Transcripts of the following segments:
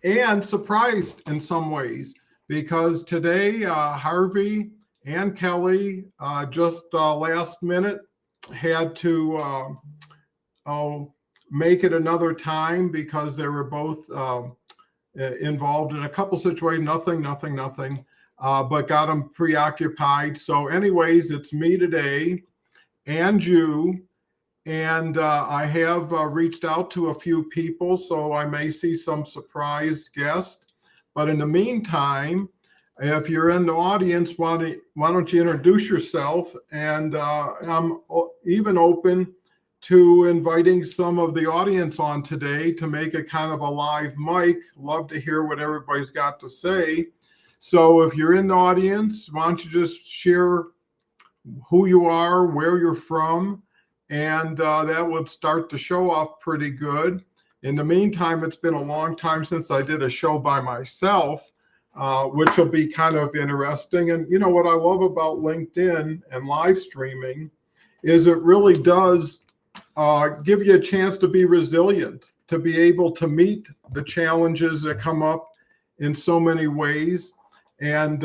and surprised in some ways because today Harvey and Kelly just last minute had to oh, make it another time because they were both involved in a couple situations. Nothing, but got them preoccupied. So, anyways, it's me today and you. And I have reached out to a few people, so I may see some surprise guests. But in the meantime, if you're in the audience, why don't you introduce yourself? And I'm even open to inviting some of the audience on today to make it kind of a live mic. Love to hear what everybody's got to say. So if you're in the audience, why don't you just share who you are, where you're from, and that would start the show off pretty good. In the meantime, it's been a long time since I did a show by myself, which will be kind of interesting. And you know what I love about LinkedIn and live streaming is it really does give you a chance to be resilient, to be able to meet the challenges that come up in so many ways. And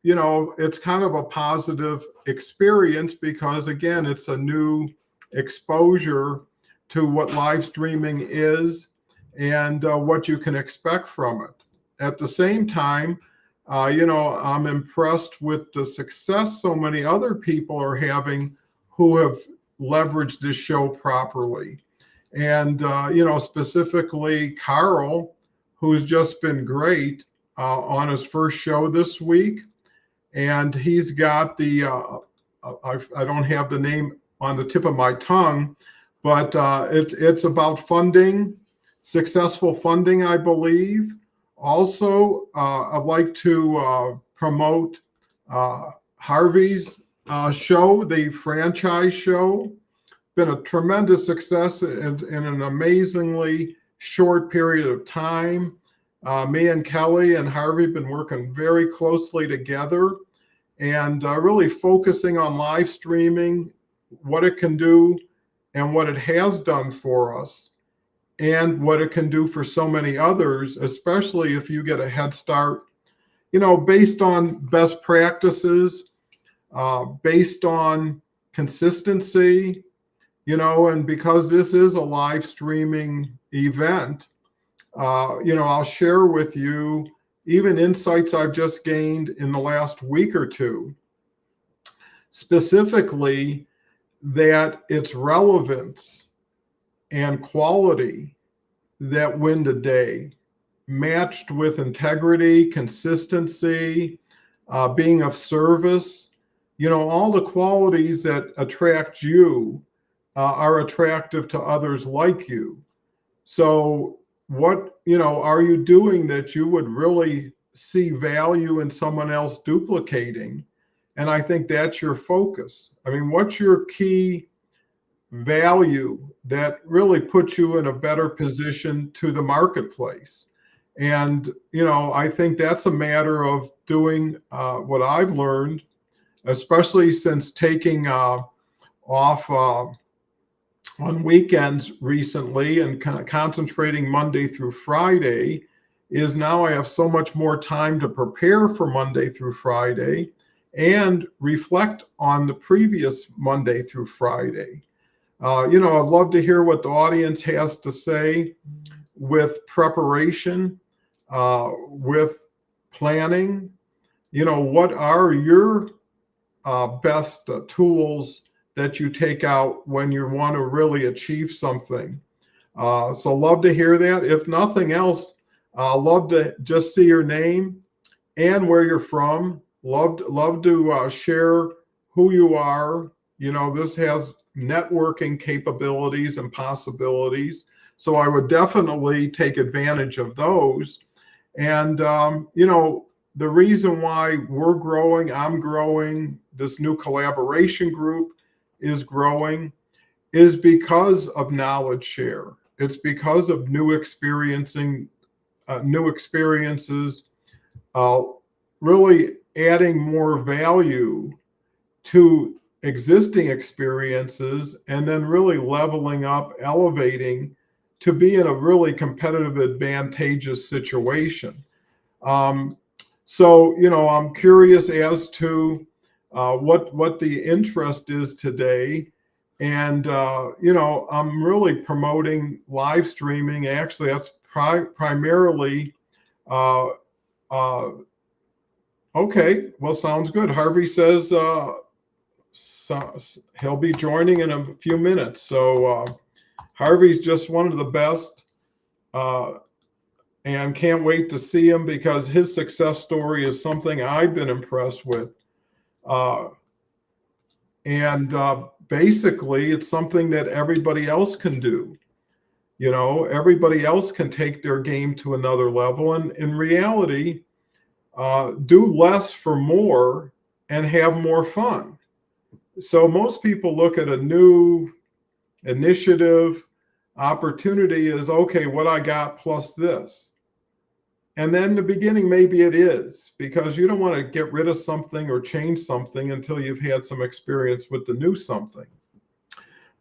it's kind of a positive experience because, again, it's a new exposure to what live streaming is and what you can expect from it. At the same time, I'm impressed with the success so many other people are having who have leveraged this show properly. And, specifically Carl, who's just been great on his first show this week. And he's got I don't have the name on the tip of my tongue, but it's about funding, successful funding, I believe. Also, I'd like to promote Harvey's show, the franchise show. Been a tremendous success in an amazingly short period of time. Me and Kelly and Harvey have been working very closely together and really focusing on live streaming, what it can do and what it has done for us and what it can do for so many others, especially if you get a head start, based on best practices, based on consistency, and because this is a live streaming event, I'll share with you even insights I've just gained in the last week or two, specifically that it's relevance and quality that win the day, matched with integrity, consistency, being of service, all the qualities that attract you are attractive to others like you. So what are you doing that you would really see value in someone else duplicating? And I think that's your focus. I mean, what's your key value that really puts you in a better position to the marketplace? And I think that's a matter of doing what I've learned, especially since taking off on weekends recently and kind of concentrating Monday through Friday, is now I have so much more time to prepare for Monday through Friday and reflect on the previous Monday through Friday. I'd love to hear what the audience has to say with preparation, with planning. What are your best tools that you take out when you want to really achieve something? So love to hear that. If nothing else, love to just see your name and where you're from. Love to share who you are. This has networking capabilities and possibilities. So I would definitely take advantage of those. And, the reason why we're growing, I'm growing, this new collaboration group is growing, is because of knowledge share. It's because of new experiences, really adding more value to existing experiences, and then really leveling up, elevating to be in a really competitive, advantageous situation. So, I'm curious as to what the interest is today. And, I'm really promoting live streaming. Actually, that's primarily, uh, uh, okay, well, sounds good. Harvey says so he'll be joining in a few minutes. So Harvey's just one of the best. And can't wait to see him because his success story is something I've been impressed with. And basically, it's something that everybody else can do. Everybody else can take their game to another level. And in reality, do less for more and have more fun. So most people look at a new initiative, opportunity as, okay, what I got plus this. And then in the beginning, maybe it is, because you don't want to get rid of something or change something until you've had some experience with the new something.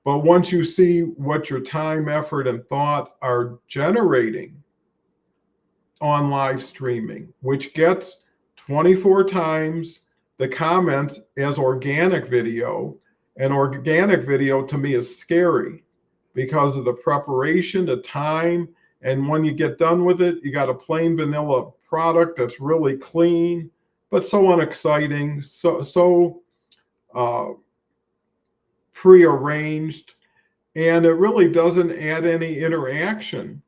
But once you see what your time, effort, and thought are generating on live streaming, which gets 24 times the comments as organic video, and organic video to me is scary because of the preparation, the time, and when you get done with it, you got a plain vanilla product that's really clean, but so unexciting, so prearranged, and it really doesn't add any interaction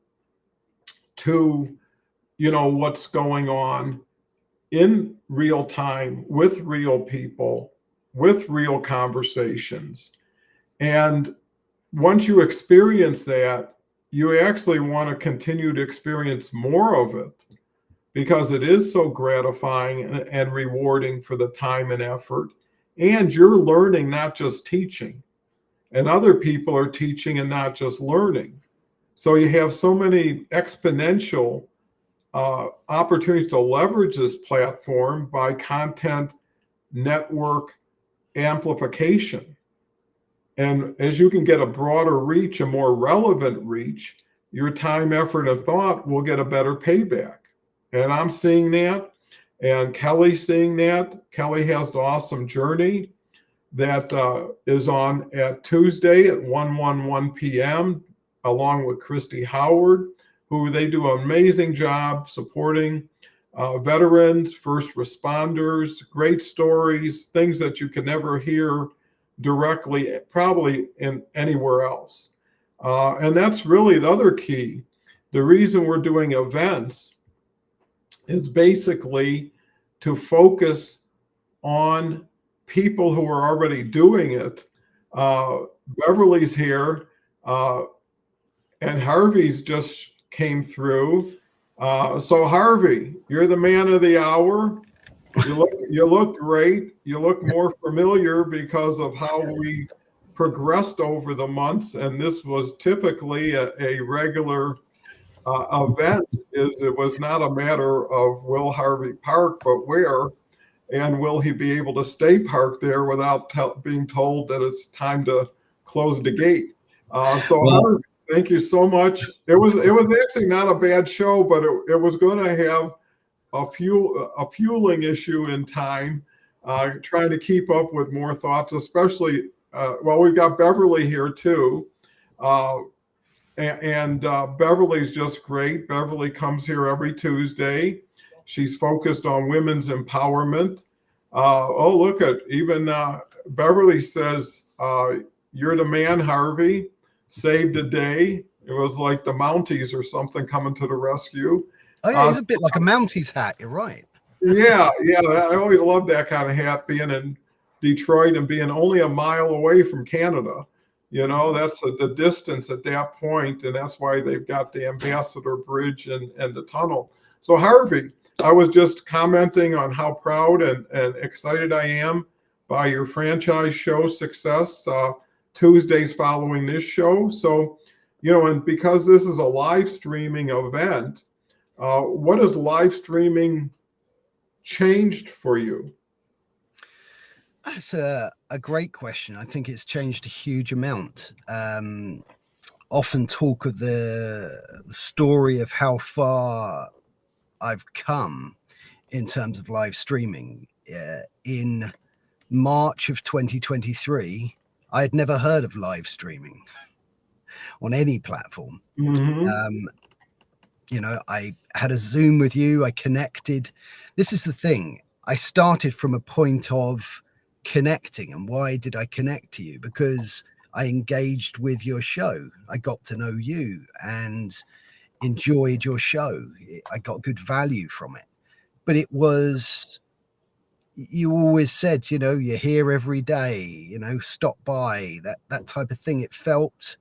to what's going on in real time with real people, with real conversations. And once you experience that, you actually want to continue to experience more of it because it is so gratifying and rewarding for the time and effort. And you're learning, not just teaching. And other people are teaching and not just learning. So you have so many exponential opportunities to leverage this platform by content network amplification. And as you can get a broader reach, a more relevant reach, your time, effort, and thought will get a better payback. And I'm seeing that, and Kelle's seeing that. Kelle has the awesome journey that is on at Tuesday at 1 p.m. along with Christy Howard, who they do an amazing job supporting veterans, first responders, great stories, things that you can never hear directly, probably in anywhere else. And that's really the other key. The reason we're doing events is basically to focus on people who are already doing it. Beverly's here, and Harvey's just came through. So Harvey, you're the man of the hour. You look great. You look more familiar because of how we progressed over the months, and this was typically a regular event. It was not a matter of will Harvey park, but where, and will he be able to stay parked there without being told that it's time to close the gate. Harvey, thank you so much. It was actually not a bad show, but it was going to have a fueling issue in time, trying to keep up with more thoughts, especially, we've got Beverly here too. And Beverly's just great. Beverly comes here every Tuesday. She's focused on women's empowerment. Look at even Beverly says, you're the man, Harvey. Saved a day. It was like the Mounties or something coming to the rescue. Oh, yeah, it's a bit like a Mounties hat. You're right. Yeah. I always loved that kind of hat, being in Detroit and being only a mile away from Canada. That's the distance at that point, and that's why they've got the Ambassador Bridge and the tunnel. So Harvey, I was just commenting on how proud and excited I am by your franchise show success, Tuesdays following this show. So, and because this is a live streaming event, what has live streaming changed for you? That's a great question. I think it's changed a huge amount. often talk of the story of how far I've come in terms of live streaming. In March of 2023, I had never heard of live streaming on any platform. Mm-hmm. I had a Zoom with you, I connected. This is the thing. I started from a point of connecting. And why did I connect to you? Because I engaged with your show. I got to know you and enjoyed your show. I got good value from it. But it was, you always said, you're here every day, stop by, that type of thing. It felt,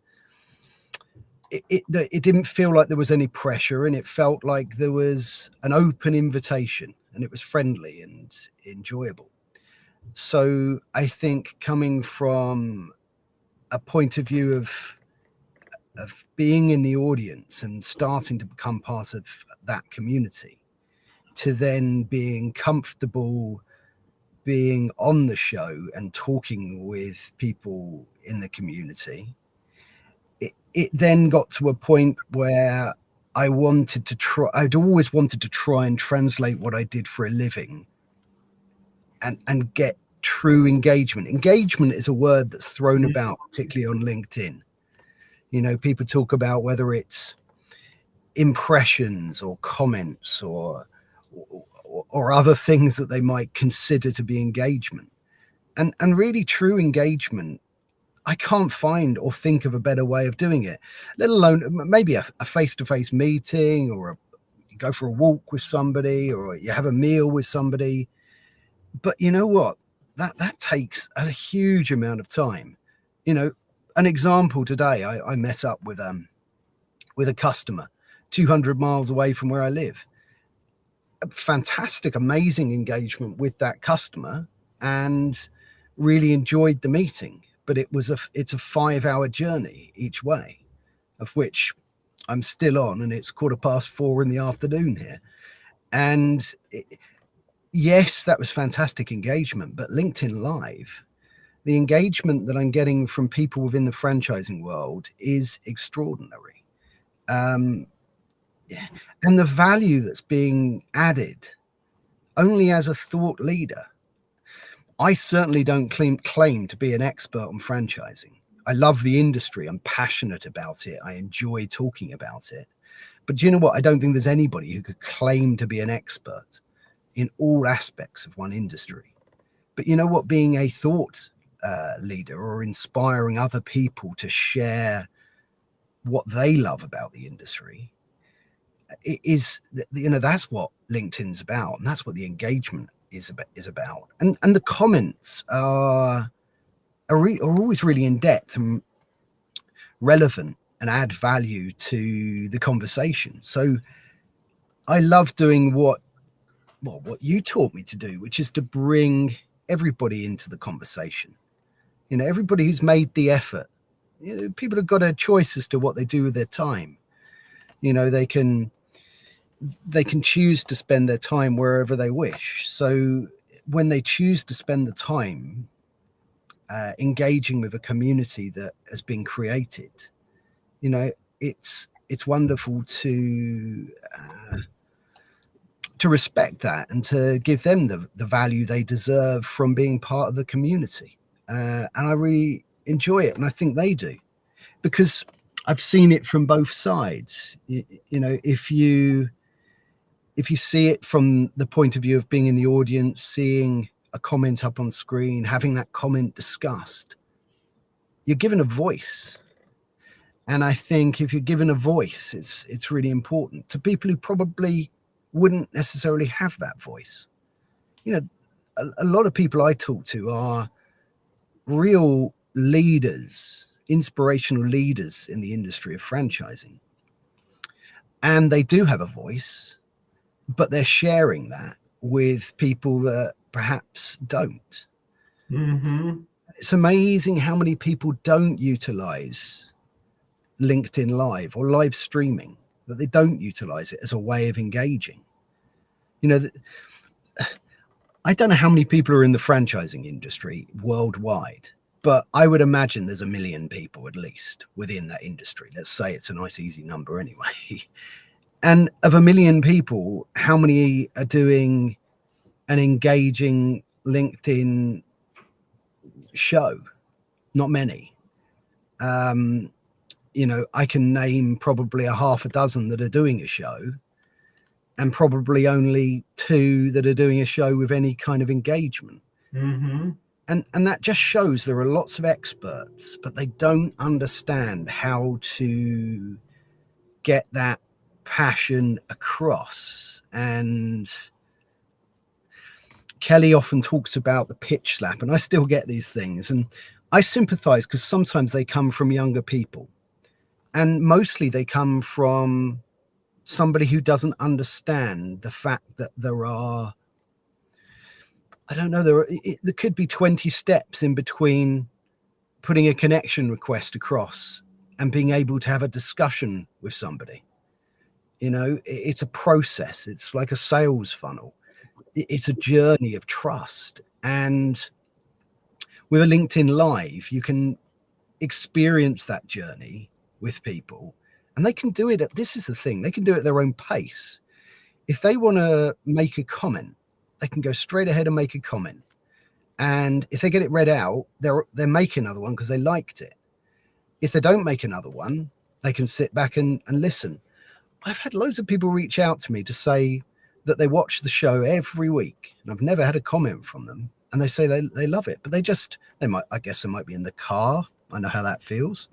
it didn't feel like there was any pressure, and it felt like there was an open invitation, and it was friendly and enjoyable. So I think coming from a point of view of being in the audience and starting to become part of that community, to then being comfortable being on the show and talking with people in the community, it then got to a point where I'd always wanted to try and translate what I did for a living and get true engagement. Engagement is a word that's thrown about, particularly on LinkedIn. People talk about whether it's impressions or comments or other things that they might consider to be engagement. And really true engagement, I can't find or think of a better way of doing it, let alone maybe a face-to-face meeting, or you go for a walk with somebody, or you have a meal with somebody. But you know what? That takes a huge amount of time. An example today, I met up with a customer 200 miles away from where I live. A fantastic, amazing engagement with that customer, and really enjoyed the meeting. But it's a 5-hour journey each way, of which I'm still on, and it's 4:15 in the afternoon here. And yes, that was fantastic engagement, but LinkedIn Live, the engagement that I'm getting from people within the franchising world is extraordinary. And the value that's being added only as a thought leader. I certainly don't claim to be an expert on franchising. I love the industry. I'm passionate about it. I enjoy talking about it. But do you know what? I don't think there's anybody who could claim to be an expert in all aspects of one industry. But you know what? Being a thought leader, or inspiring other people to share what they love about the industry, that's what LinkedIn's about, and that's what the engagement is about. And the comments are always really in depth and relevant and add value to the conversation. So I love doing what you taught me to do, which is to bring everybody into the conversation. Everybody who's made the effort. People have got a choice as to what they do with their time. They can choose to spend their time wherever they wish. So when they choose to spend the time engaging with a community that has been created, it's wonderful to respect that and to give them the value they deserve from being part of the community. And I really enjoy it, and I think they do, because I've seen it from both sides. If you see it from the point of view of being in the audience, seeing a comment up on screen, having that comment discussed, you're given a voice. And I think if you're given a voice, it's really important to people who probably wouldn't necessarily have that voice. A lot of people I talk to are real leaders, inspirational leaders in the industry of franchising. And they do have a voice, but they're sharing that with people that perhaps don't. Mm-hmm. It's amazing how many people don't utilize LinkedIn Live or live streaming, that they don't utilize it as a way of engaging. I don't know how many people are in the franchising industry worldwide, but I would imagine there's 1 million people at least within that industry. Let's say it's a nice, easy number anyway. And of 1 million people, how many are doing an engaging LinkedIn show? Not many. You know, I can name probably a half a dozen that are doing a show, and probably only 2 that are doing a show with any kind of engagement. Mm-hmm. And that just shows there are lots of experts, but they don't understand how to get that passion across. And Kelle often talks about the pitch slap, and I still get these things, and I sympathize because sometimes they come from younger people, and mostly they come from somebody who doesn't understand the fact that there are, I don't know, there could be 20 steps in between putting a connection request across and being able to have a discussion with somebody. You know, it's a process. It's like a sales funnel. It's a journey of trust. And with a LinkedIn Live, you can experience that journey with people, and they can do it this is the thing, they can do it at their own pace. If they want to make a comment, they can go straight ahead and make a comment. And if they get it read out, they're make another one because they liked it. If they don't make another one, they can sit back and listen. I've had loads of people reach out to me to say that they watch the show every week, and I've never had a comment from them. And they say they love it, but they might, I guess they might be in the car. I know how that feels.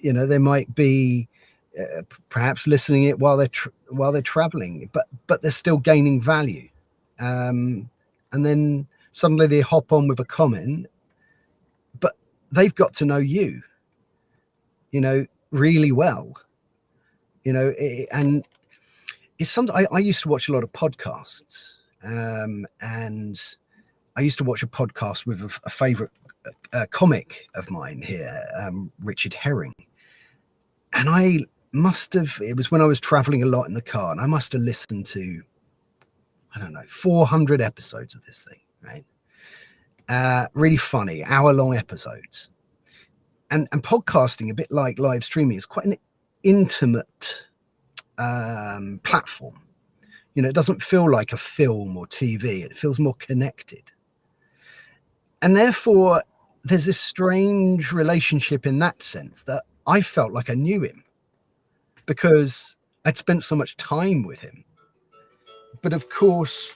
You know, they might be perhaps listening it while they're traveling, but they're still gaining value. And then suddenly they hop on with a comment, but they've got to know you, you know, really well, you know, and it's something I used to watch a lot of podcasts, and I used to watch a podcast with a favorite comic of mine here, Richard Herring. And it was when I was traveling a lot in the car, and I must have listened to, I don't know, 400 episodes of this thing, right? Really funny, hour-long episodes. And podcasting, a bit like live streaming, is quite an intimate platform. You know, it doesn't feel like a film or TV. It feels more connected. And therefore, there's this strange relationship in that sense that I felt like I knew him because I'd spent so much time with him. But of course,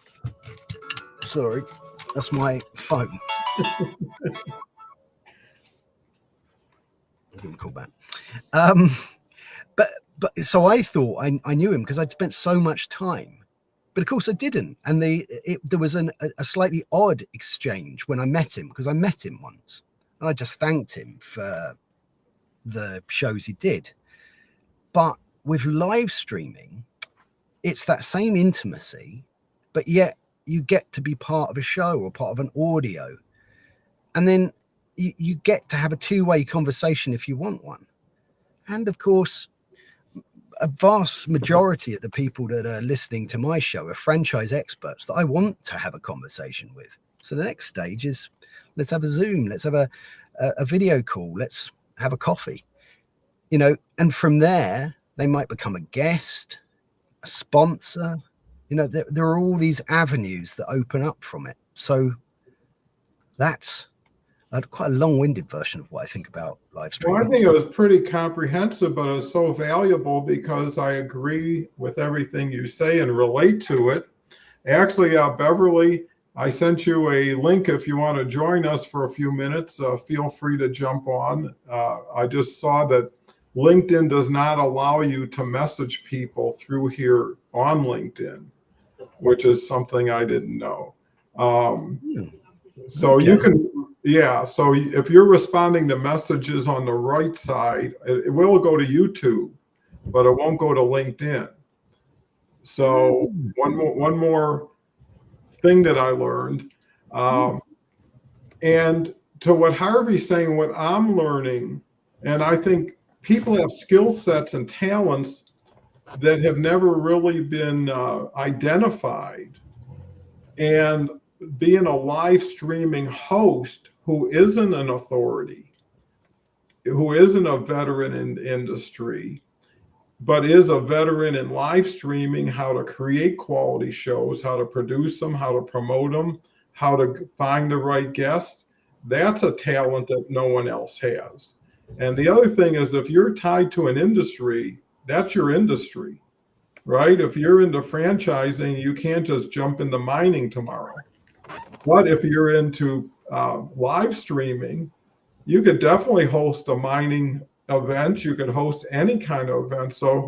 sorry, that's my phone. I'll give him a call back. But so I thought I knew him because I'd spent so much time. But of course I didn't. And there was a slightly odd exchange when I met him, because I met him once and I just thanked him for the shows he did. But with live streaming, it's that same intimacy, but yet you get to be part of a show or part of an audio. And then you get to have a two-way conversation if you want one. And of course, a vast majority of the people that are listening to my show are franchise experts that I want to have a conversation with. So the next stage is, let's have a Zoom, let's have a video call, let's have a coffee, you know, and from there, they might become a guest, a sponsor, you know, there are all these avenues that open up from it. So that's quite a long-winded version of what I think about live streaming. Well, I think it was pretty comprehensive, but it's so valuable because I agree with everything you say and relate to it. Actually, Beverly, I sent you a link if you want to join us for a few minutes. Feel free to jump on. I just saw that LinkedIn does not allow you to message people through here on LinkedIn, which is something I didn't know. So okay. You can, yeah. So if you're responding to messages on the right side, it will go to YouTube, but it won't go to LinkedIn. So one more thing that I learned, and to what Harvey's saying, what I'm learning, and I think people have skill sets and talents that have never really been identified, and being a live streaming host who isn't an authority, who isn't a veteran in the industry, but is a veteran in live streaming, how to create quality shows, how to produce them, how to promote them, how to find the right guests, that's a talent that no one else has. And the other thing is, if you're tied to an industry, that's your industry, right? If you're into franchising, you can't just jump into mining tomorrow. But if you're into live streaming, you could definitely host a mining event. You could host any kind of event. So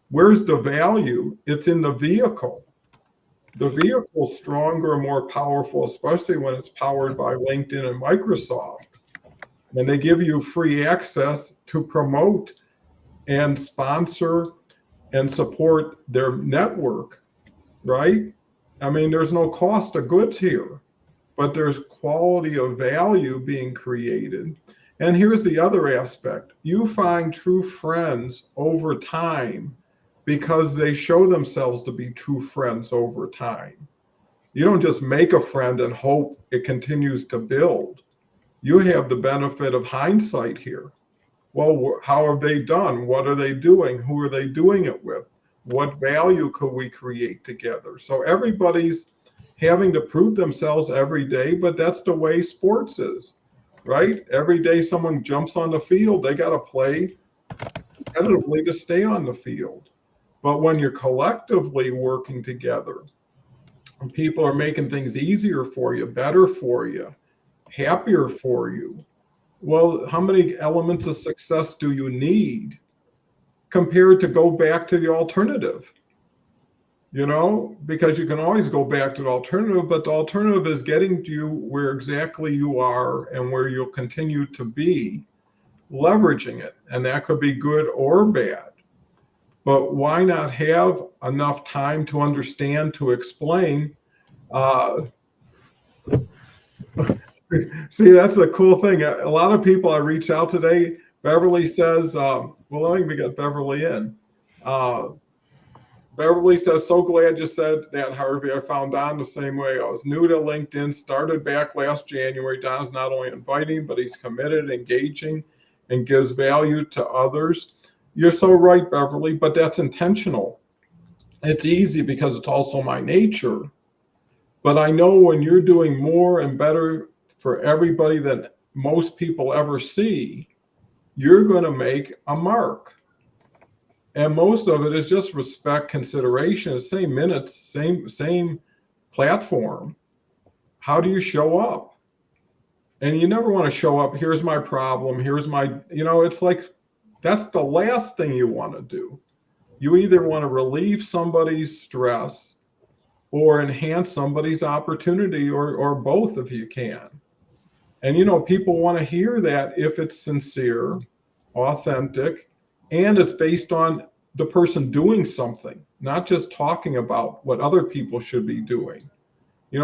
where's the value? It's in the vehicle. The vehicle's stronger and more powerful, especially when it's powered by LinkedIn and Microsoft. And they give you free access to promote and sponsor and support their network, right? I mean, there's no cost of goods here, but there's quality of value being created. And here's the other aspect. You find true friends over time because they show themselves to be true friends over time. You don't just make a friend and hope it continues to build. You have the benefit of hindsight here. Well, how have they done? What are they doing? Who are they doing it with? What value could we create together? So everybody's having to prove themselves every day, but that's the way sports is, right? Every day someone jumps on the field, they got to play competitively to stay on the field. But when you're collectively working together, and people are making things easier for you, better for you, happier for you, well, how many elements of success do you need compared to go back to the alternative? You know, because you can always go back to the alternative, but the alternative is getting to you where exactly you are and where you'll continue to be, leveraging it. And that could be good or bad. But why not have enough time to understand, to explain? See, that's a cool thing. A lot of people I reach out today, Beverly says, well, let me get Beverly in. Beverly says, so glad you said that, Harvey. I found Don the same way. I was new to LinkedIn, started back last January. Don's not only inviting, but he's committed, engaging, and gives value to others. You're so right, Beverly, but that's intentional. It's easy because it's also my nature. But I know when you're doing more and better for everybody than most people ever see, you're going to make a mark. And most of it is just respect, consideration, same minutes, same platform. How do you show up? And you never want to show up, here's my problem, here's my, it's like, that's the last thing you want to do. You either want to relieve somebody's stress or enhance somebody's opportunity, or both if you can. And people want to hear that if it's sincere, authentic, and it's based on the person doing something, not just talking about what other people should be doing.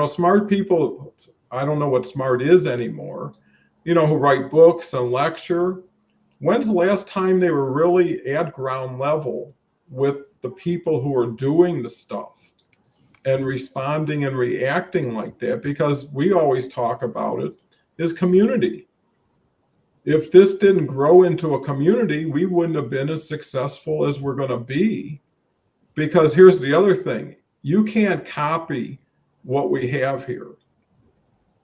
Smart people, I don't know what smart is anymore, who write books and lecture. When's the last time they were really at ground level with the people who are doing the stuff and responding and reacting like that? Because we always talk about it, is community. If this didn't grow into a community, we wouldn't have been as successful as we're going to be. Because here's the other thing. You can't copy what we have here.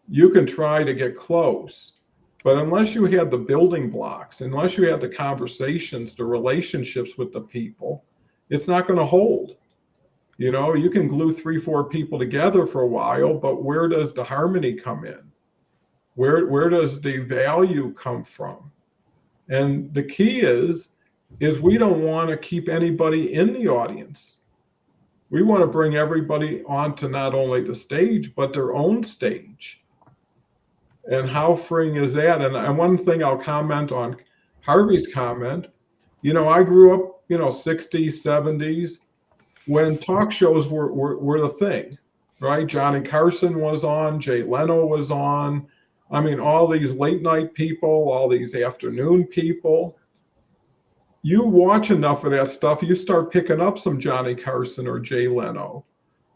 You can try to get close, but unless you had the building blocks, unless you had the conversations, the relationships with the people, it's not going to hold. You can glue 3-4 people together for a while, but where does the harmony come in? Where does the value come from? And the key is we don't want to keep anybody in the audience. We want to bring everybody onto not only the stage, but their own stage. And how freeing is that? And one thing I'll comment on Harvey's comment, I grew up, 60s, 70s, when talk shows were the thing, right? Johnny Carson was on, Jay Leno was on. I mean, all these late night people, all these afternoon people. You watch enough of that stuff, you start picking up some Johnny Carson or Jay Leno,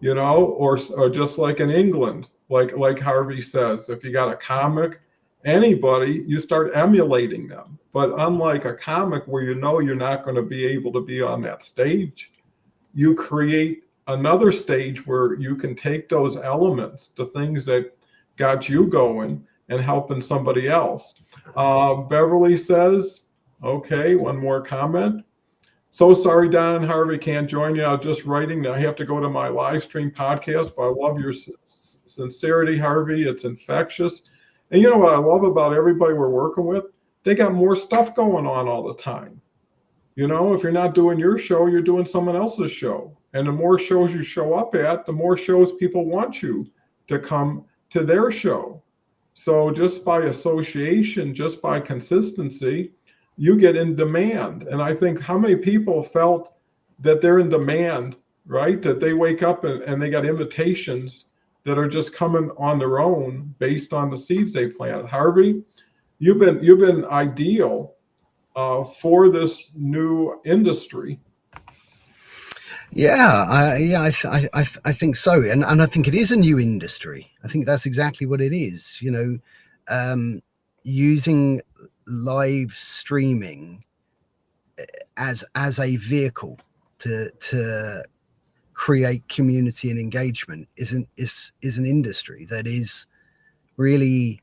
or just like in England, like Harvey says, if you got a comic, anybody, you start emulating them. But unlike a comic where you know you're not going to be able to be on that stage, you create another stage where you can take those elements, the things that got you going, and helping somebody else. Beverly says, okay, one more comment. So sorry, Don and Harvey can't join you. I was just writing. I have to go to my live stream podcast, but I love your sincerity, Harvey. It's infectious. And you know what I love about everybody we're working with? They got more stuff going on all the time. You know, if you're not doing your show, you're doing someone else's show. And the more shows you show up at, the more shows people want you to come to their show. So just by association, just by consistency, you get in demand. And I think how many people felt that they're in demand, right? That they wake up and they got invitations that are just coming on their own based on the seeds they planted. Harvey, you've been ideal for this new industry. Yeah, I think so, and I think it is a new industry. I think that's exactly what it is. You know, using live streaming as a vehicle to create community and engagement is an industry that is really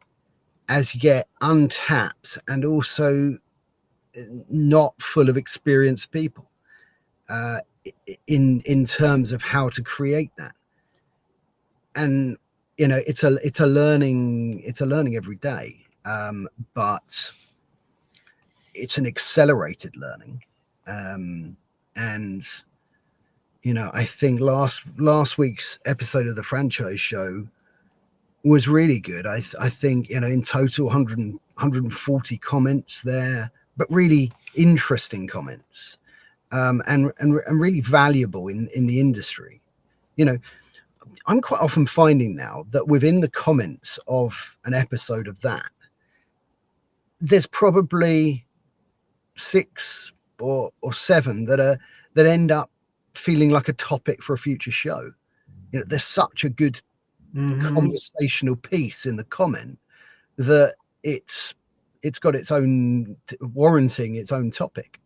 as yet untapped and also not full of experienced people in terms of how to create that. And you know, it's a learning every day, but it's an accelerated learning. And you know, I think last week's episode of the franchise show was really good. I think, you know, in total 140 comments there, but really interesting comments, and really valuable in the industry. You know, I'm quite often finding now that within the comments of an episode of that, there's probably 6 or 7 that end up feeling like a topic for a future show. You know, there's such a good conversational piece in the comment that it's got its own warranting its own topic.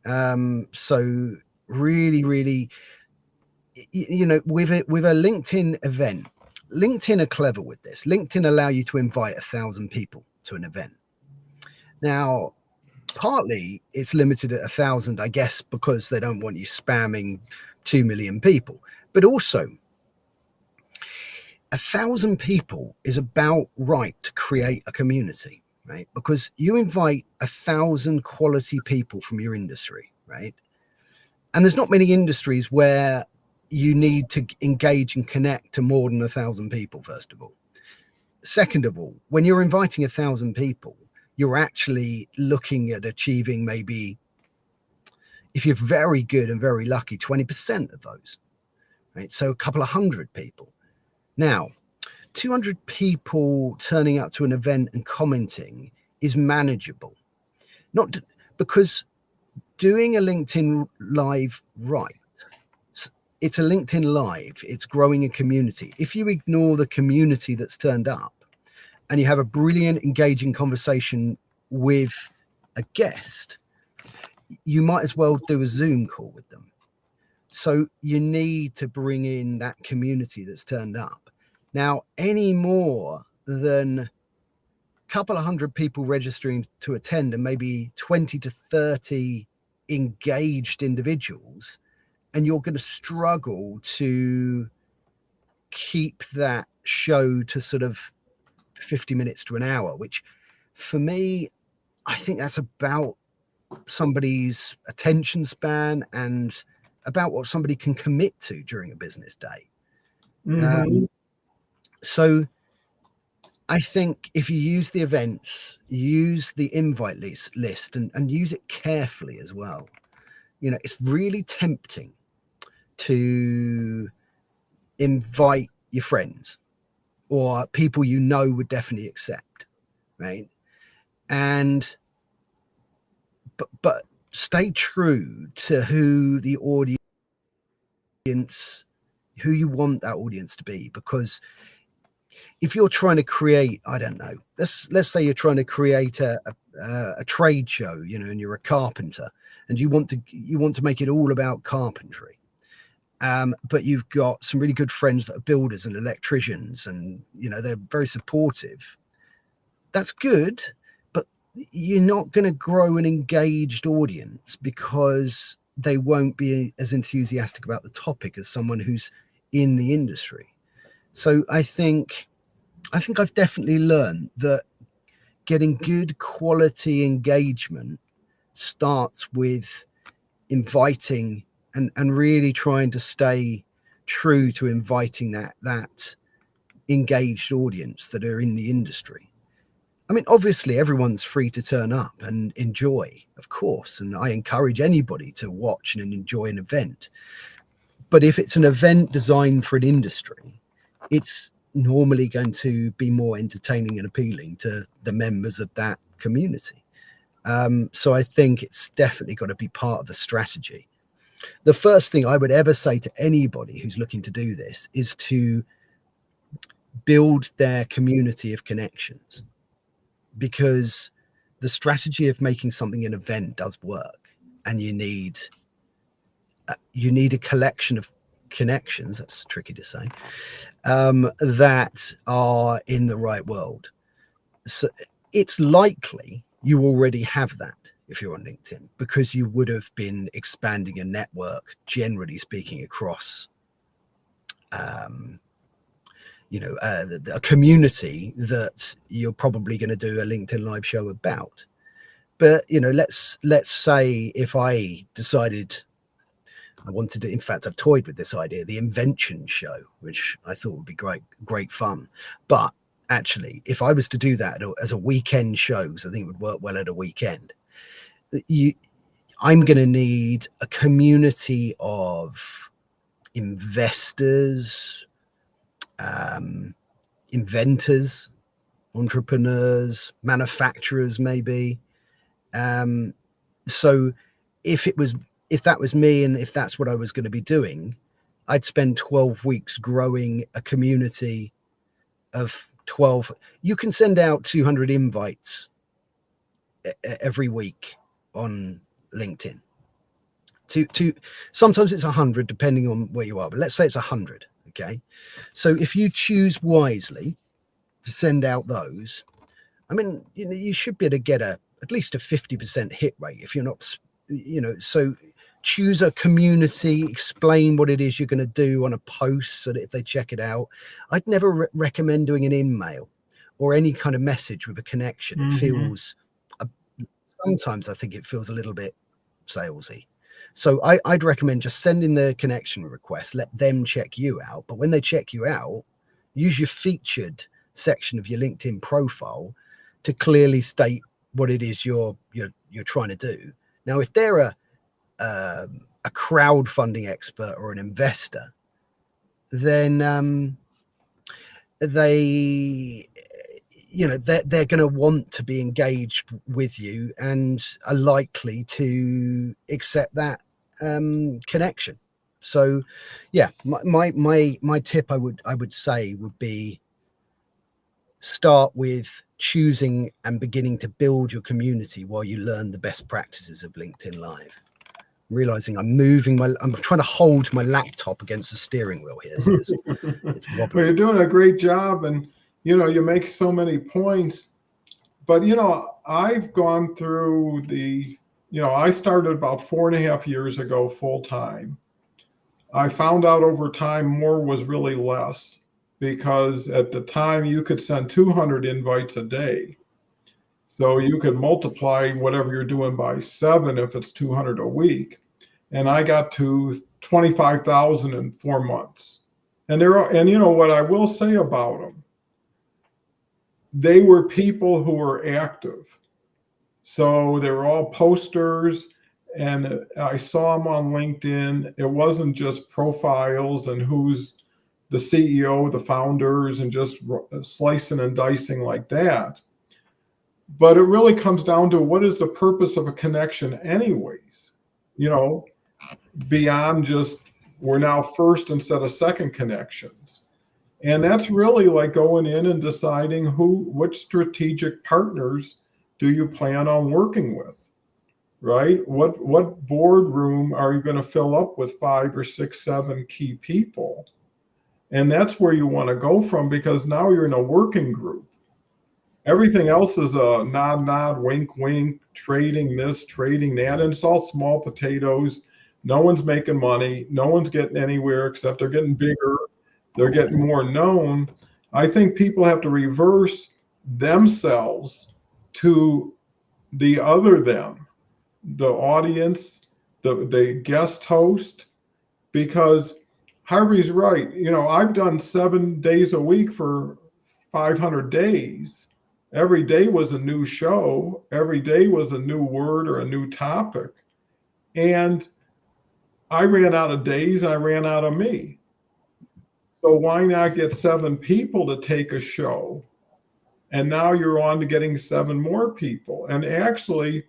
So really, you know, with a LinkedIn event, LinkedIn are clever with this. LinkedIn allow you to invite 1,000 people to an event. Now, partly it's limited at 1,000, I guess, because they don't want you spamming 2 million people. But also, 1,000 people is about right to create a community, right? Because you invite 1,000 quality people from your industry, right? And there's not many industries where you need to engage and connect to more than 1,000 people, first of all. Second of all, when you're inviting 1,000 people, you're actually looking at achieving maybe, if you're very good and very lucky, 20% of those, right? So a couple of hundred people. Now, 200 people turning up to an event and commenting is manageable. Not because doing a LinkedIn Live right, it's a LinkedIn Live, it's growing a community. If you ignore the community that's turned up and you have a brilliant, engaging conversation with a guest, you might as well do a Zoom call with them. So you need to bring in that community that's turned up. Now, any more than a couple of hundred people registering to attend and maybe 20 to 30 engaged individuals, and you're going to struggle to keep that show to sort of 50 minutes to an hour, which for me, I think that's about somebody's attention span and about what somebody can commit to during a business day. So I think if you use the events, use the invite list and use it carefully as well. You know, it's really tempting to invite your friends or people you know would definitely accept, right? And but stay true to who the audience, who you want that audience to be, because if you're trying to create, I don't know, let's say you're trying to create a trade show, you know, and you're a carpenter and you want to make it all about carpentry. But you've got some really good friends that are builders and electricians, and you know they're very supportive. That's good, but you're not going to grow an engaged audience because they won't be as enthusiastic about the topic as someone who's in the industry. So I think I've definitely learned that getting good quality engagement starts with inviting and really trying to stay true to inviting that engaged audience that are in the industry. I mean, obviously everyone's free to turn up and enjoy, of course, and I encourage anybody to watch and enjoy an event. But if it's an event designed for an industry, it's normally going to be more entertaining and appealing to the members of that community. So I think it's definitely got to be part of the strategy. The first thing I would ever say to anybody who's looking to do this is to build their community of connections, because the strategy of making something an event does work, and you need a collection of connections, that's tricky to say, that are in the right world. So it's likely you already have that if you're on LinkedIn, because you would have been expanding a network, generally speaking, across a community that you're probably going to do a LinkedIn live show about. But you know, let's say if I decided I wanted to, in fact, I've toyed with this idea, the invention show, which I thought would be great fun. But actually, if I was to do that as a weekend show, because I think it would work well at a weekend, I'm going to need a community of investors, inventors, entrepreneurs, manufacturers, maybe. So if that was me, and if that's what I was going to be doing, I'd spend 12 weeks growing a community of 12. You can send out 200 invites every week on LinkedIn. To sometimes it's 100, depending on where you are, but let's say it's 100. Okay, so if you choose wisely to send out those, I mean, you know, you should be able to get at least a 50% hit rate if you're not, you know. So choose a community, explain what it is you're going to do on a post so that if they check it out. I'd never recommend doing an email or any kind of message with a connection. It feels, sometimes I think it feels a little bit salesy. So I'd recommend just sending the connection request, let them check you out. But when they check you out, use your featured section of your LinkedIn profile to clearly state what it is you're trying to do. Now, if they're a crowdfunding expert or an investor, then they're going to want to be engaged with you and are likely to accept that connection. So yeah, my tip I would say would be start with choosing and beginning to build your community while you learn the best practices of LinkedIn Live. I'm realizing I'm trying to hold my laptop against the steering wheel here, so it's wobbly. Well, you're doing a great job, and you know, you make so many points. But you know, I've gone through I started about 4.5 years ago full time. I found out over time more was really less, because at the time you could send 200 invites a day. So you could multiply whatever you're doing by 7 if it's 200 a week. And I got to 25,000 in 4 months. And you know what I will say about them, they were people who were active. So they were all posters, and I saw them on LinkedIn. It wasn't just profiles and who's the CEO, the founders, and just slicing and dicing like that. But it really comes down to, what is the purpose of a connection anyways? You know, beyond just we're now first instead of second connections. And that's really like going in and deciding which strategic partners do you plan on working with, right? What boardroom are you going to fill up with 5 or 6, 7 key people? And that's where you want to go from, because now you're in a working group. Everything else is a nod, nod, wink, wink, trading this, trading that. And it's all small potatoes. No one's making money. No one's getting anywhere except they're getting bigger. They're getting more known. I think people have to reverse themselves to the other them, the audience, the guest host, because Harvey's right. I've done 7 days a week for 500 days. Every day was a new show. Every day was a new word or a new topic. And I ran out of days. I ran out of me. So why not get 7 people to take a show? And now you're on to getting 7 more people. And actually,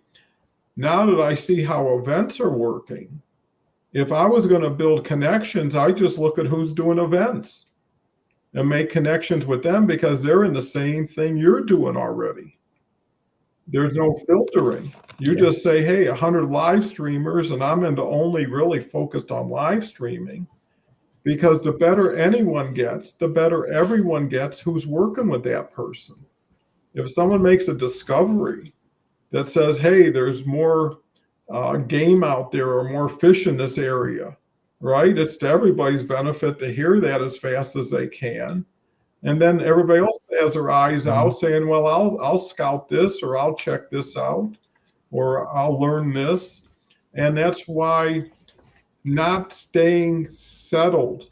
now that I see how events are working, if I was going to build connections, I just look at who's doing events and make connections with them, because they're in the same thing you're doing already. There's no filtering. You just say, hey, 100 live streamers, and I'm into only really focused on live streaming, because the better anyone gets, the better everyone gets who's working with that person. If someone makes a discovery that says, hey, there's more game out there or more fish in this area, right? It's to everybody's benefit to hear that as fast as they can. And then everybody else has their eyes out saying, well, I'll scout this, or I'll check this out, or I'll learn this. And that's why not staying settled,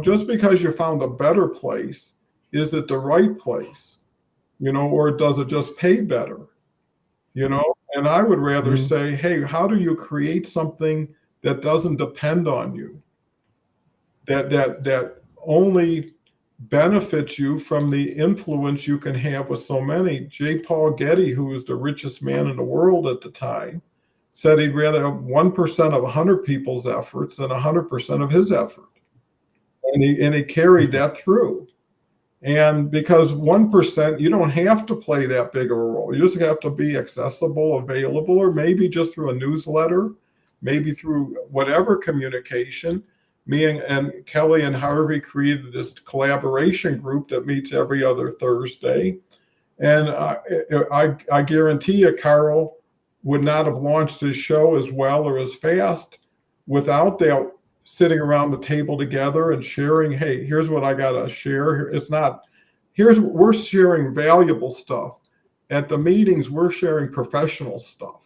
just because you found a better place, is it the right place, or does it just pay better, And I would rather say, hey, how do you create something that doesn't depend on you, that only benefits you from the influence you can have with so many? J. Paul Getty, who was the richest man in the world at the time, said he'd rather have 1% of 100 people's efforts than 100% of his effort. And he carried that through. And because 1%, you don't have to play that big of a role. You just have to be accessible, available, or maybe just through a newsletter, maybe through whatever communication. Me and Kelly and Harvey created this collaboration group that meets every other Thursday. And I guarantee you, Carl would not have launched his show as well or as fast without that sitting around the table together and sharing, hey, here's what I got to share. We're sharing valuable stuff. At the meetings, we're sharing professional stuff,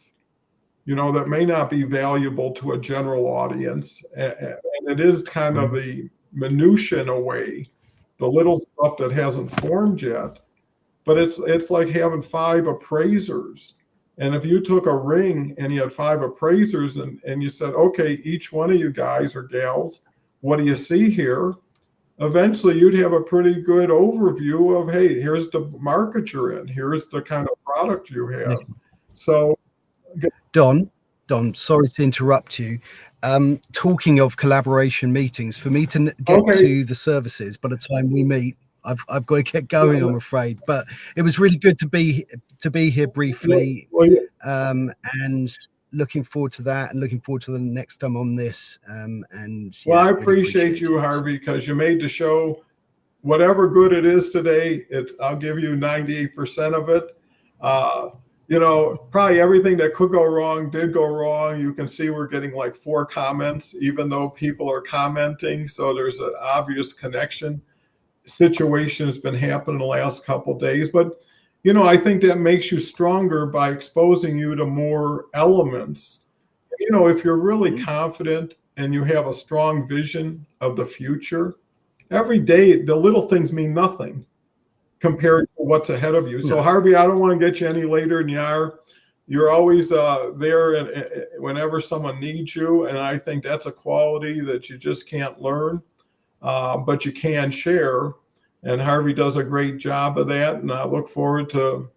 that may not be valuable to a general audience. And it is kind of the minutia in a way, the little stuff that hasn't formed yet. But it's like having 5 appraisers. And if you took a ring and you had 5 appraisers and you said, okay, each one of you guys or gals, what do you see here? Eventually you'd have a pretty good overview of, hey, here's the market you're in. Here's the kind of product you have. So Don, sorry to interrupt you. Talking of collaboration meetings, for me to get to the services by the time we meet, I've got to get going, I'm afraid. But it was really good to be here briefly, and looking forward to that, and looking forward to the next time on this. I appreciate you, Harvey, because you made the show. Whatever good it is today, I'll give you 98% of it. Probably everything that could go wrong did go wrong. You can see we're getting like 4 comments, even though people are commenting. So there's an obvious connection. Situation has been happening the last couple of days, but I think that makes you stronger by exposing you to more elements. If you're really confident and you have a strong vision of the future, every day the little things mean nothing compared to what's ahead of you. So Harvey, I don't want to get you any later than you are. You're always there and whenever someone needs you, and I think that's a quality that you just can't learn. But you can share, and Harvey does a great job of that. And I look forward to,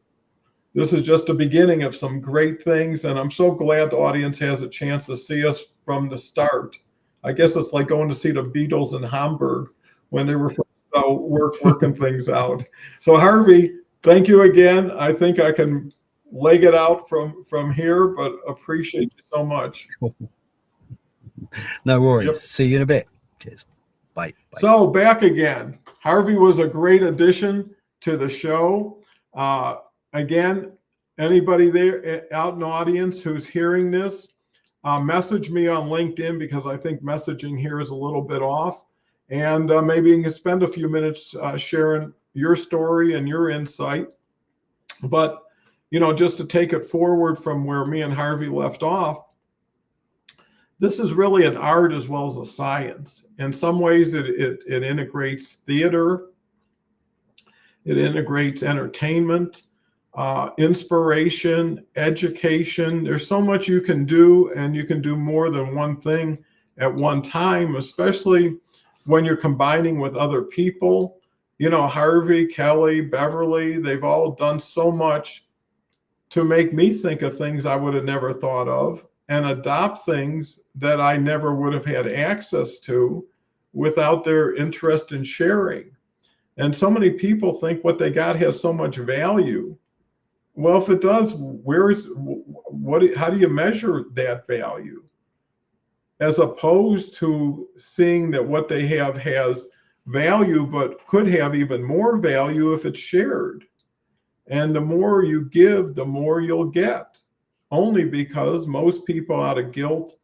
this is just the beginning of some great things. And I'm so glad the audience has a chance to see us from the start. I guess it's like going to see the Beatles in Hamburg when they were first working things out. So Harvey, thank you again. I think I can leg it out from here, but appreciate you so much. No worries. Yep. See you in a bit. Cheers. Bye. So back again. Harvey was a great addition to the show. Again, anybody there out in the audience who's hearing this, message me on LinkedIn, because I think messaging here is a little bit off. And maybe you can spend a few minutes sharing your story and your insight. But, just to take it forward from where me and Harvey left off, this is really an art as well as a science. In some ways, it integrates theater, it integrates entertainment, inspiration, education. There's so much you can do, and you can do more than one thing at one time, especially when you're combining with other people. Harvey, Kelle, Beverly, they've all done so much to make me think of things I would have never thought of, and adopt things that I never would have had access to without their interest in sharing. And so many people think what they got has so much value. Well, if it does, how do you measure that value? As opposed to seeing that what they have has value, but could have even more value if it's shared. And the more you give, the more you'll get. Only because most people, out of guilt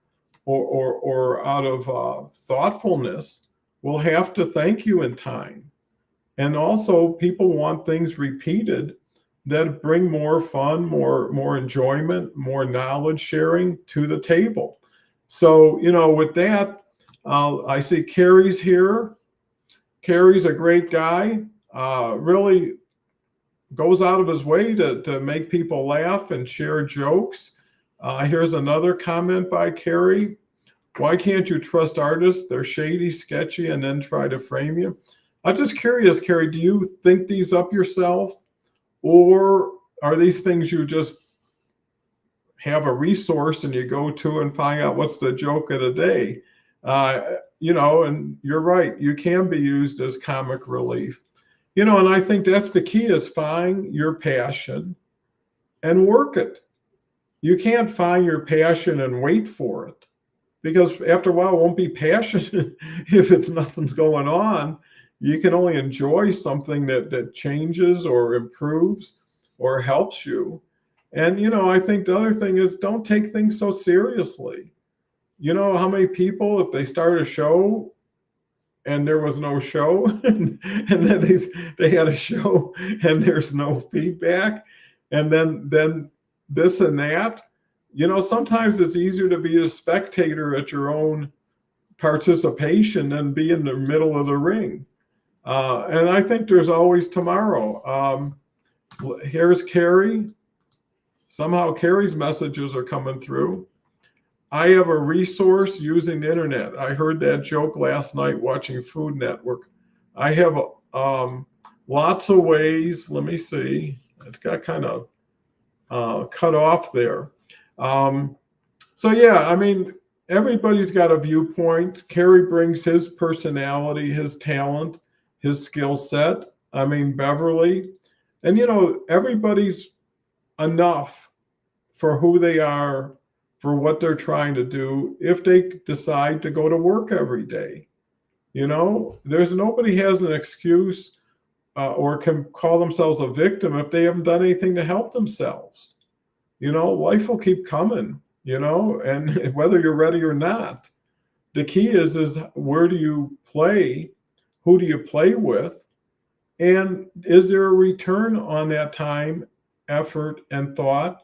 or out of thoughtfulness, will have to thank you in time. And also, people want things repeated that bring more fun, more enjoyment, more knowledge sharing to the table. So, with that, I see Kerry's here. Kerry's a great guy. Really goes out of his way to make people laugh and share jokes. Here's another comment by Kerry. Why can't you trust artists? They're shady, sketchy, and then try to frame you. I'm just curious, Kerry, do you think these up yourself? Or are these things you just have a resource and you go to and find out what's the joke of the day? And you're right, you can be used as comic relief. And I think that's the key, is find your passion and work it. You can't find your passion and wait for it, because after a while it won't be passion if it's nothing's going on. You can only enjoy something that changes or improves or helps you. And, I think the other thing is, don't take things so seriously. How many people, if they start a show and there was no show, and then they had a show and there's no feedback, and then this and that, sometimes it's easier to be a spectator at your own participation than be in the middle of the ring. And I think there's always tomorrow. Here's Kerry. Somehow Kerry's messages are coming through. I have a resource using the internet. I heard that joke last night watching Food Network. I have lots of ways. Let me see. It got kind of cut off there. So yeah, everybody's got a viewpoint. Kerry brings his personality, his talent, his skill set. Beverly. And, everybody's enough for who they are, for what they're trying to do, if they decide to go to work every day. There's nobody has an excuse or can call themselves a victim if they haven't done anything to help themselves. Life will keep coming, and whether you're ready or not. The key is where do you play? Who do you play with? And is there a return on that time, effort, and thought?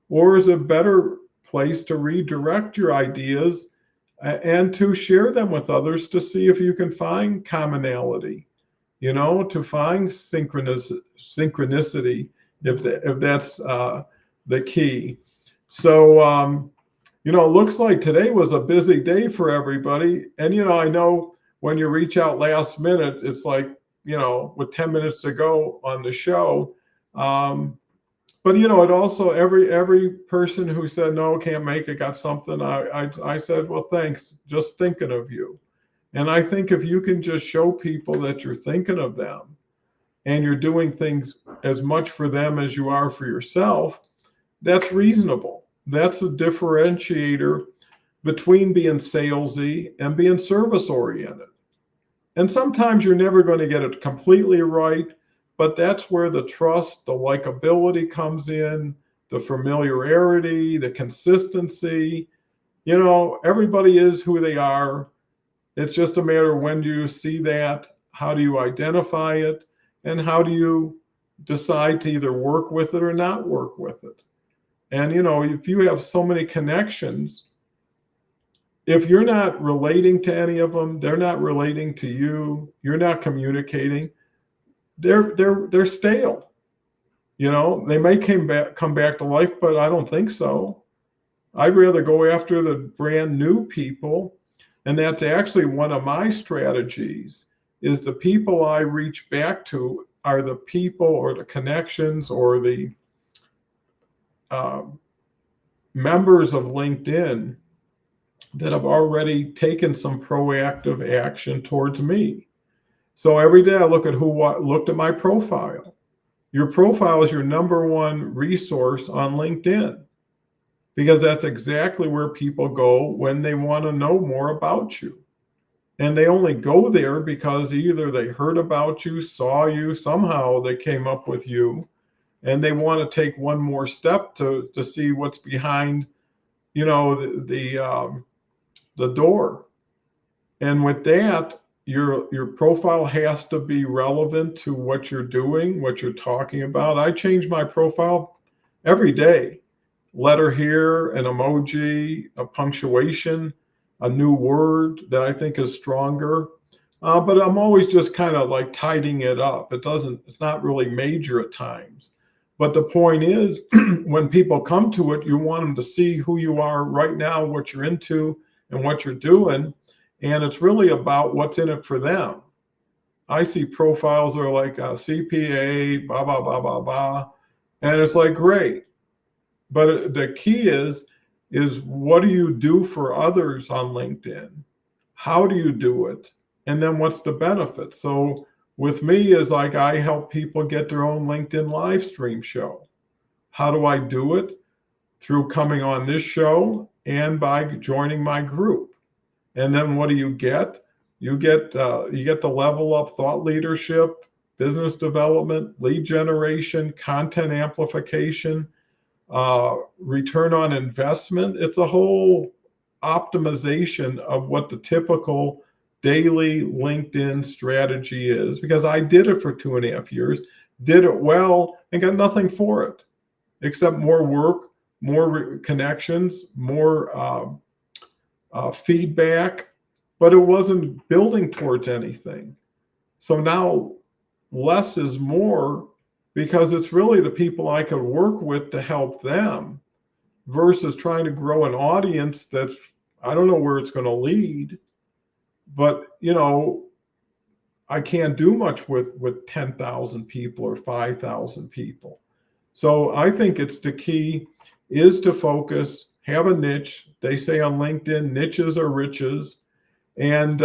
Or is it a better place to redirect your ideas and to share them with others to see if you can find commonality, to find synchronicity, if that's the key. So, it looks like today was a busy day for everybody. And, I know when you reach out last minute, it's like, with 10 minutes to go on the show. But, it also, every person who said, no, can't make it, got something. I said, well, thanks. Just thinking of you. And I think if you can just show people that you're thinking of them and you're doing things as much for them as you are for yourself, that's reasonable. That's a differentiator between being salesy and being service oriented. And sometimes you're never going to get it completely right, but that's where the trust, the likability comes in, the familiarity, the consistency. Everybody is who they are. It's just a matter of when do you see that, how do you identify it, and how do you decide to either work with it or not work with it. And, if you have so many connections, if you're not relating to any of them, they're not relating to you, you're not communicating, they're stale. They may come back to life, but I don't think so. I'd rather go after the brand new people. And that's actually one of my strategies, is the people I reach back to are the people or the connections or the members of LinkedIn that have already taken some proactive action towards me. So every day I look at looked at my profile. Your profile is your number one resource on LinkedIn, because that's exactly where people go when they want to know more about you. And they only go there because either they heard about you, saw you, somehow they came up with you, and they want to take one more step to see what's behind, the door. And with that, your profile has to be relevant to what you're doing, what you're talking about. I change my profile every day. Letter here, an emoji, a punctuation, a new word that I think is stronger. But I'm always just kind of like tidying it up. It's not really major at times. But the point is, when people come to it, you want them to see who you are right now, what you're into, and what you're doing. And it's really about what's in it for them. I see profiles that are like CPA, blah, blah, blah, blah, blah. And it's like, great. But the key is what do you do for others on LinkedIn? How do you do it? And then what's the benefit? So with me is like, I help people get their own LinkedIn live stream show. How do I do it? Through coming on this show and by joining my group. And then what do you get? You get the level up thought leadership, business development, lead generation, content amplification, return on investment. It's a whole optimization of what the typical daily LinkedIn strategy is, because I did it for 2.5 years, did it well, and got nothing for it except more work, more connections, more feedback, but it wasn't building towards anything. So now less is more, because it's really the people I could work with to help them versus trying to grow an audience that's, I don't know where it's going to lead, but I can't do much with 10,000 people or 5,000 people. So I think it's the key is to focus, have a niche. They say on LinkedIn, niches are riches. And,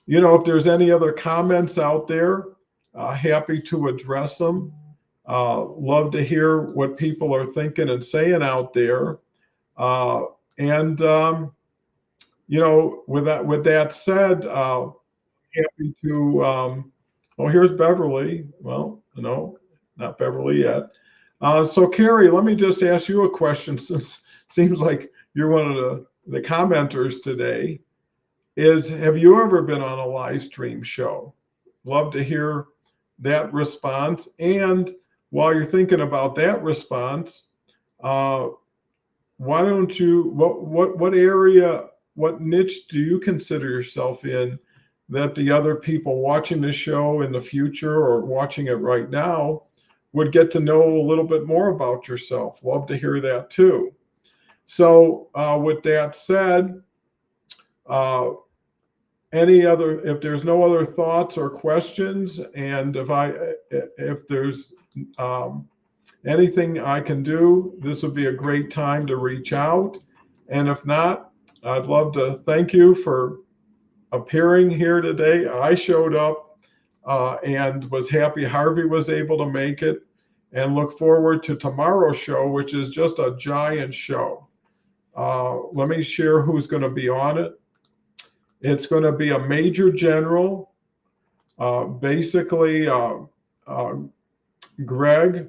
if there's any other comments out there, happy to address them. Love to hear what people are thinking and saying out there. With that said, happy to, here's Beverly. Well, no, not Beverly yet. So Carrie, let me just ask you a question, since it seems like you're one of the commenters today. Have you ever been on a live stream show? Love to hear that response. And while you're thinking about that response, why don't you, what area, what niche do you consider yourself in that the other people watching this show in the future or watching it right now would get to know a little bit more about yourself? Love to hear that too. So with that said, if there's no other thoughts or questions, and if there's anything I can do, this would be a great time to reach out. And if not, I'd love to thank you for appearing here today. I showed up and was happy Harvey was able to make it, and look forward to tomorrow's show, which is just a giant show. Let me share who's going to be on it. It's going to be a major general. Basically, Greg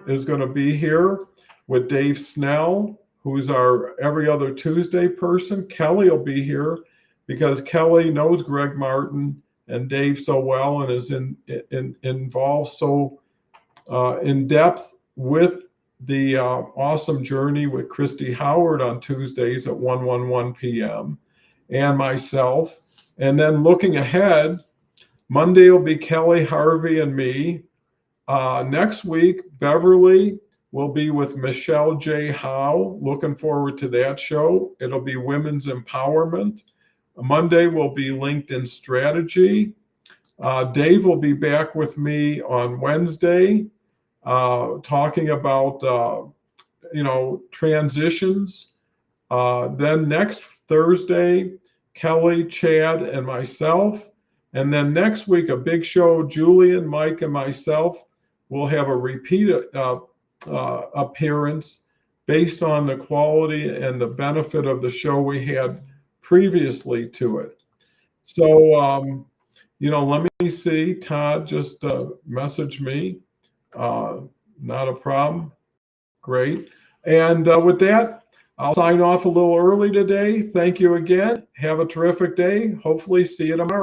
is going to be here with Dave Snell, who's our every other Tuesday person. Kelle will be here because Kelle knows Greg Martin and Dave so well and is involved so in depth with the awesome journey with Christy Howard on Tuesdays at 1:11 p.m. and myself. And then looking ahead, Monday will be Kelle, Harvey, and me. Next week, Beverly will be with Michelle J. Howe. Looking forward to that show. It'll be women's empowerment. Monday will be LinkedIn strategy. Dave will be back with me on Wednesday, talking about transitions. Then next Thursday, Kelle, Chad, and myself. And then next week, a big show. Julian, Mike, and myself will have a repeat appearance based on the quality and the benefit of the show we had previously to it. So, let me see. Todd just messaged me. Not a problem. Great. And with that, I'll sign off a little early today. Thank you again. Have a terrific day. Hopefully see you tomorrow.